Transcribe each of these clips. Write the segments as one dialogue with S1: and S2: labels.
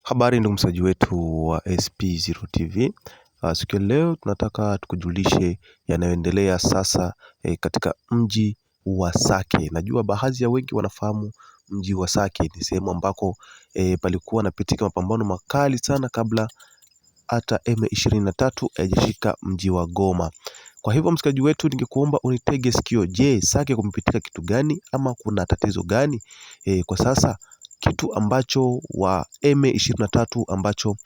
S1: Habari ndugu msaji wetu wa SP0 TV. Siku ya leo tunataka tukujulishe yanayoendelea sasa katika mji wa Sake. Najua baadhi ya wengi wanafahamu mji wa Sake ni sehemu ambako palikuwa napitika mapambano makali sana kabla hata M23 hajashika mji wa Goma. Kwa hivyo msikaji wetu, ningekuomba unitege sikio. Je, Sake kumepitika kitu gani ama kuna tatizo gani? Kwa sasa kitu ambacho wa M23 ambacho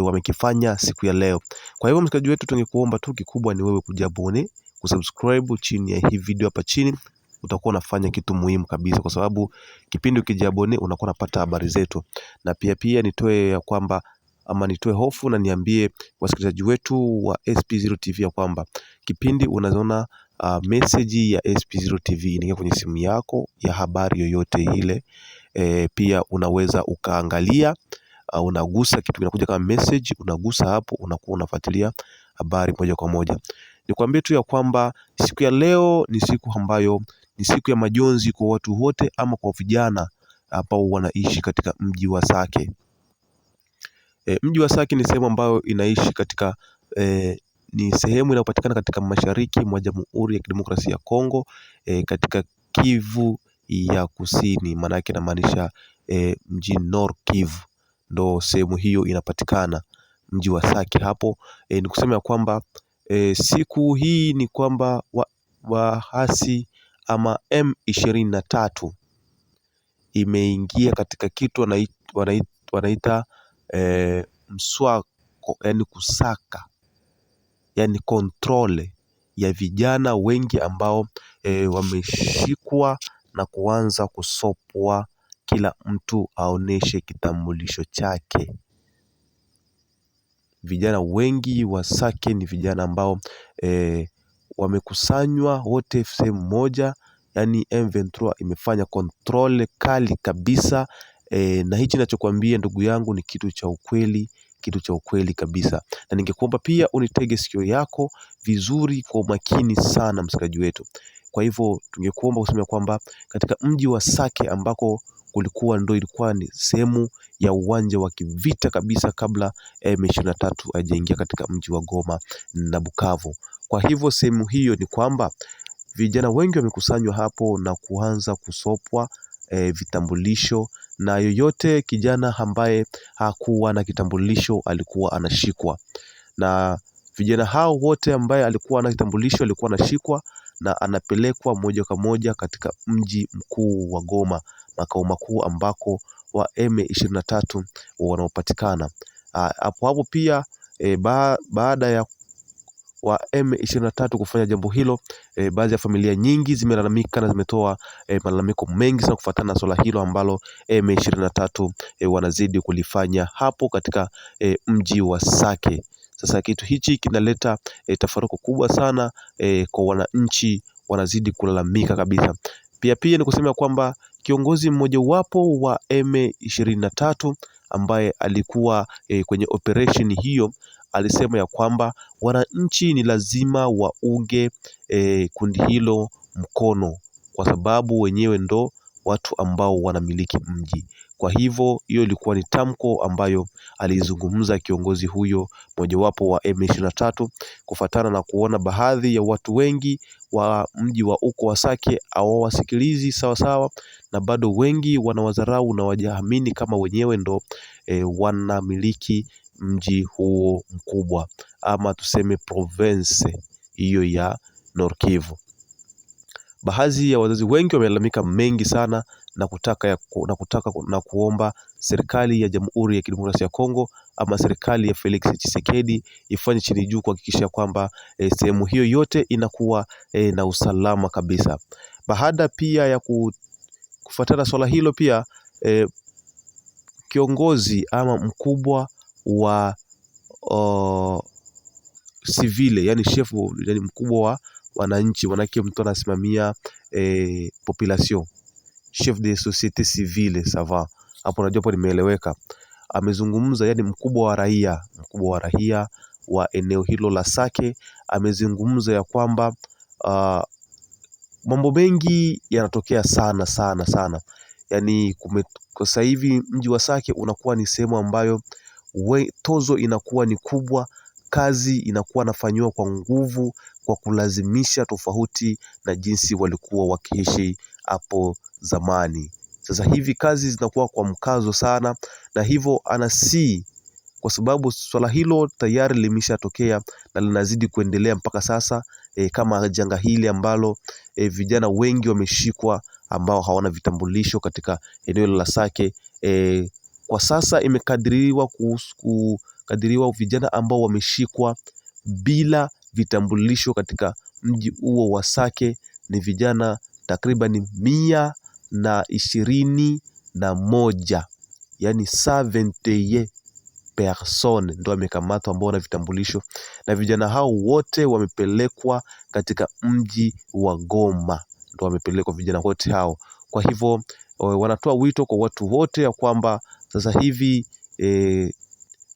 S1: wamekifanya siku ya leo. Kwa hivyo msikaji wetu, tungekuomba tu kikubwa ni wewe kujabone, kusubscribe chini ya hii video hapa chini. Utakuwa unafanya kitu muhimu kabisa, kwa sababu kipindi ukijabone unakuwa unapata habari zetu. Na pia nitoe ya kwamba nitoe hofu na niambie wasikilizaji wetu wa SP0 TV ya kwamba kipindi unazoona message ya SP0 TV inaingia kwenye simu yako ya habari yoyote ile, pia unaweza ukaangalia, unagusa kitu kinakuja kama message, unagusa hapo, unakuwa unafuatilia habari moja kwa moja. Nikwambie tu ya kwamba siku ya leo ni siku ambayo ni siku ya majonzi kwa watu wote, ama kwa vijana ambao wanaishi katika mji wa Sake. Mji wa Sake ni sehemu ambayo inaishi katika ni sehemu inayopatikana katika mashariki mwa Jamhuri ya Kidemokrasia ya Kongo, katika Kivu ya Kusini. Maana yake inamaanisha mji Nord Kivu, ndo sehemu hiyo inapatikana mji wa Sake hapo. Ni kusema ya kwamba siku hii ni kwamba waasi ama M23 imeingia katika kitu wanaita mswako, yani kusaka, yani kontrole ya vijana wengi ambao wameshikwa na kuanza kusopwa, kila mtu aoneshe kitambulisho chake. Vijana wengi wa Sake ni vijana ambao wamekusanywa wote sehemu moja, yani M23 imefanya kontrole kali kabisa. Na hichi ninachokuambia ndugu yangu ni kitu cha ukweli, kitu cha ukweli kabisa. Na ningekuomba pia unitege sikio yako vizuri kwa umakini sana msikaji wetu. Kwa hivyo tungekuomba useme kwamba katika mji wa Sake ambako ilikuwa ni sehemu ya uwanja wa kivita kabisa kabla M23 hajaingia katika mji wa Goma na Bukavu. Kwa hivyo sehemu hiyo ni kwamba vijana wengi wamekusanywa hapo na kuanza kusopwa vitambulisho, na yoyote kijana ambaye hakuwa na kitambulisho alikuwa anashikwa. Na vijana hao wote ambaye alikuwa na kitambulisho alikuwa anashikwa na anapelekwa moja kwa moja katika mji mkuu wa Goma, makao makuu ambako wa M23 wanaopatikana. Hapo pia baada ya wa M23 kufanya jambo hilo, baadhi ya familia nyingi zimelalamika na zimetoa malalamiko mengi sana kufuatana na swala hilo ambalo M23 wanazidi kulifanya hapo katika mji wa Sake. Sasa kitu hichi kinaleta tafaruku kubwa sana kwa wananchi, wanazidi kulalamika kabisa. Pia ni kusema kwamba kiongozi mmoja wapo wa M23 ambaye alikuwa kwenye operation hiyo alisema ya kwamba wananchi ni lazima waunge kundi hilo mkono, kwa sababu wenyewe ndo watu ambao wanamiliki mji. Kwa hivyo hiyo ilikuwa ni tamko ambayo alizungumza kiongozi huyo mojawapo wa M23, kufatana na kuona baadhi ya watu wengi wa mji wa uko wa Sake hawawasikilizi sawa, na bado wengi wanawadharau na wajaamini kama wenyewe ndo wanamiliki mji huo mkubwa, ama tuseme province hiyo ya Nord Kivu. Baadhi ya wazazi wengi wamelalamika mengi sana na kutaka kuomba serikali ya Jamhuri ya Kidemokrasia ya Kongo ama serikali ya Felix Tshisekedi ifanye chini juu kuhakikisha kwamba sehemu hiyo yote inakuwa na usalama kabisa. Baada pia ya kufuatana swala hilo pia kiongozi ama mkubwa wa civile, yani chef, yani mkubwa wa wananchi, manake mtu anasimamia population, chef de société civile, sava hapo, najua hapo nimeeleweka. Amezungumza, yani mkubwa wa raia wa eneo hilo la Sake amezungumza ya kwamba mambo mengi yanatokea sana. Yani kwa sasa hivi mji wa Sake unakuwa ni sehemu ambayo tozo inakuwa ni kubwa, kazi inakuwa nafanywa kwa nguvu, kwa kulazimisha, tofauti na jinsi walikuwa wakiishi hapo zamani. Sasa hivi kazi zinakuwa kwa mkazo sana, na hivyo kwa sababu swala hilo tayari limeshatokea na linazidi kuendelea mpaka sasa, kama janga hili ambalo vijana wengi wameshikwa ambao hawana vitambulisho katika eneo la Sake. Kwa sasa imekadiriwa vijana ambao wameshikwa bila vitambulisho katika mji huo wa Sake ni vijana takriban 121, yani 121 person ndio wamekamatwa ambao wana vitambulisho, na vijana hao wote wamepelekwa katika mji wa Goma, ndio wamepelekwa vijana wote hao. Kwa hivyo wanatoa wito kwa watu wote ya kwamba sasa hivi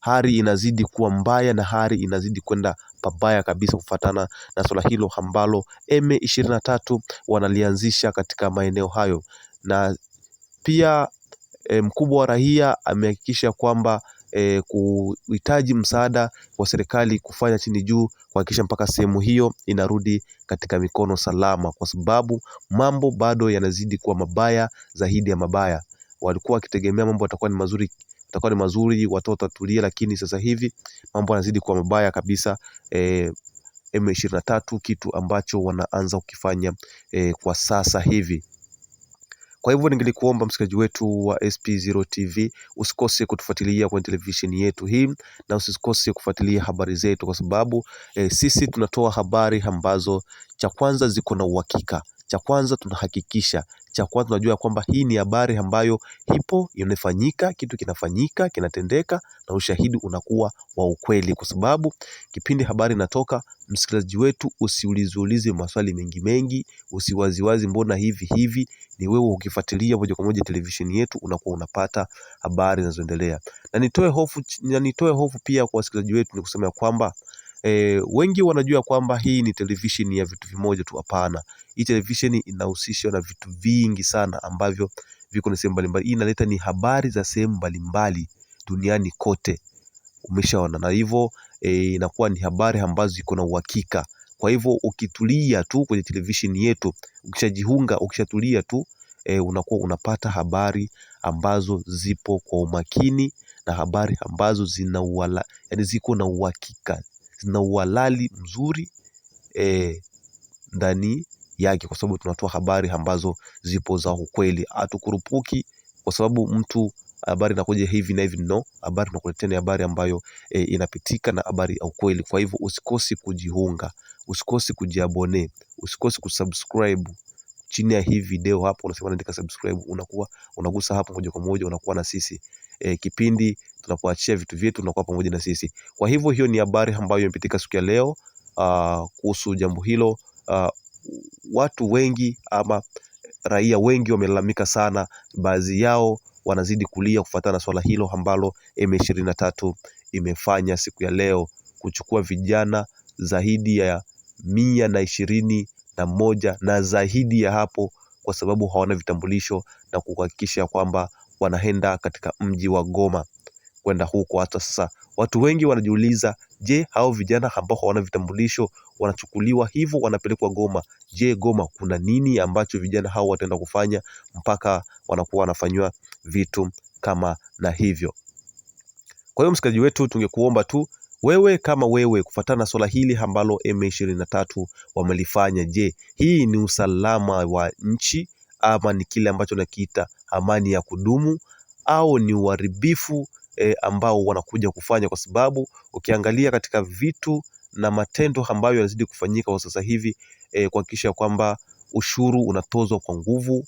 S1: hali inazidi kuwa mbaya na hali inazidi kwenda pabaya kabisa kufuatana na swala hilo ambalo M23 wanalianzisha katika maeneo hayo. Na pia mkubwa wa raia amehakikisha kwamba kuhitaji msaada wa serikali kufanya chini juu kuhakikisha mpaka sehemu hiyo inarudi katika mikono salama, kwa sababu mambo bado yanazidi kuwa mabaya zaidi ya mabaya. Walikuwa wakitegemea mambo yatakuwa ni mazuri, watoto watulie, lakini sasa hivi mambo yanazidi kuwa mabaya kabisa. M23 kitu ambacho wanaanza kukifanya kwa sasa hivi. Kwa hivyo ningelikuomba msikilizaji wetu wa SP0 TV usikose kutufuatilia kwenye televisheni yetu hii, na usikose kufuatilia habari zetu, kwa sababu sisi tunatoa habari ambazo cha kwanza ziko na uhakika, cha kwanza tunahakikisha, cha kwanza tunajua kwamba hii ni habari ambayo ipo, inafanyika, kitu kinafanyika, kinatendeka, na ushahidi unakuwa wa ukweli. Kwa sababu kipindi habari inatoka, msikilizaji wetu usiulize maswali mengi, usiwaziwazi mbona hivi. Ni wewe ukifuatilia moja kwa moja televisheni yetu unakuwa unapata habari zinazoendelea. Na nitoe hofu pia kwa wasikilizaji wetu, ni kusema kwamba wengi wanajua kwamba hii ni televisheni ya vitu vimoja tu. Hapana, hii televisheni inahusishwa na vitu vingi sana ambavyo viko na sehemu mbalimbali. Hii inaleta ni habari za sehemu mbalimbali duniani kote, umeshaona, na hivyo inakuwa ni habari ambazo ziko na uhakika. Kwa hivyo ukitulia tu kwenye televisheni yetu, ukishatulia tu, unakuwa unapata habari ambazo zipo kwa umakini, na habari ambazo ziko na uhakika, zina uhalali mzuri ndani yake, kwa sababu tunatoa habari ambazo zipo za ukweli. Hatukurupuki kwa sababu mtu habari inakuja hivi na hivi, no, habari tunakuletea habari ambayo inapitika na habari ya ukweli. Kwa hivyo usikose kujiunga, usikose kujiabone, usikose kusubscribe chini ya hii video hapo. Unasema andika subscribe, unagusa hapo moja kwa moja, unakuwa na sisi kipindi tunapoachia vitu vyetu, unakuwa pamoja na sisi. Kwa hivyo hiyo ni habari ambayo imepitika siku ya leo kuhusu jambo hilo. Watu wengi ama raia wengi wamelalamika sana, baadhi yao wanazidi kulia kufuatana na swala hilo ambalo M23 imefanya siku ya leo, kuchukua vijana zaidi ya 121 na zaidi ya hapo, kwa sababu hawana vitambulisho, na kuhakikisha kwamba wanaenda katika mji wa Goma kwenda huko. Hata sasa watu wengi wanajiuliza, je, hao vijana ambao hawana vitambulisho wanachukuliwa hivyo wanapelekwa Goma? Je, Goma kuna nini ambacho vijana hao wataenda kufanya mpaka wanakuwa wanafanywa vitu kama na hivyo? Kwa hiyo msikilizaji wetu, tungekuomba tu wewe kama wewe kufuatana swala hili ambalo M23 wamelifanya. Je, hii ni usalama wa nchi, ama ni kile ambacho nakiita amani ya kudumu, au ni uharibifu ambao wanakuja kufanya? Kwa sababu ukiangalia katika vitu na matendo ambayo yanazidi kufanyika kwa sasa hivi, kuhakikisha kwamba ushuru unatozwa kwa nguvu,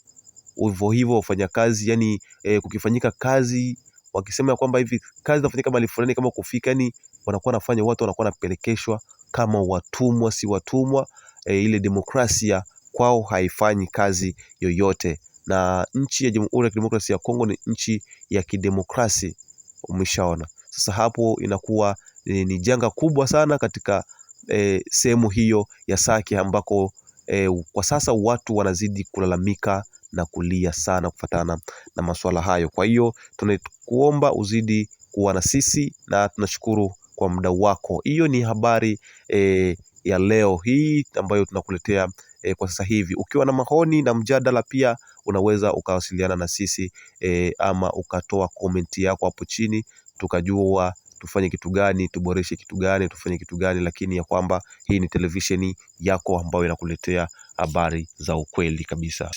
S1: hivyo wafanyakazi, yani kukifanyika kazi wakisema kwamba hivi kazi inafanyika mahali fulani, kama kufika, yani wanakuwa nafanya, watu wanakuwa napelekeshwa kama watumwa, si watumwa. Ile demokrasia kwao haifanyi kazi yoyote, na nchi ya Jamhuri ya Kidemokrasia ya Kongo ni nchi ya kidemokrasia, umeshaona. Sasa hapo inakuwa ni janga kubwa sana katika sehemu hiyo ya Sake, ambako kwa sasa watu wanazidi kulalamika na kulia sana kufatana na masuala hayo. Kwa hiyo tunakuomba uzidi kuwa na sisi na tunashukuru kwa muda wako. Hiyo ni habari ya leo hii ambayo tunakuletea kwa sasa hivi. Ukiwa na maoni na mjadala pia unaweza ukawasiliana na sisi ama ukatoa komenti yako hapo chini, tukajua tufanye kitu gani, tuboreshe kitu gani, tufanye kitu gani, lakini ya kwamba hii ni televisheni yako ambayo inakuletea habari za ukweli kabisa.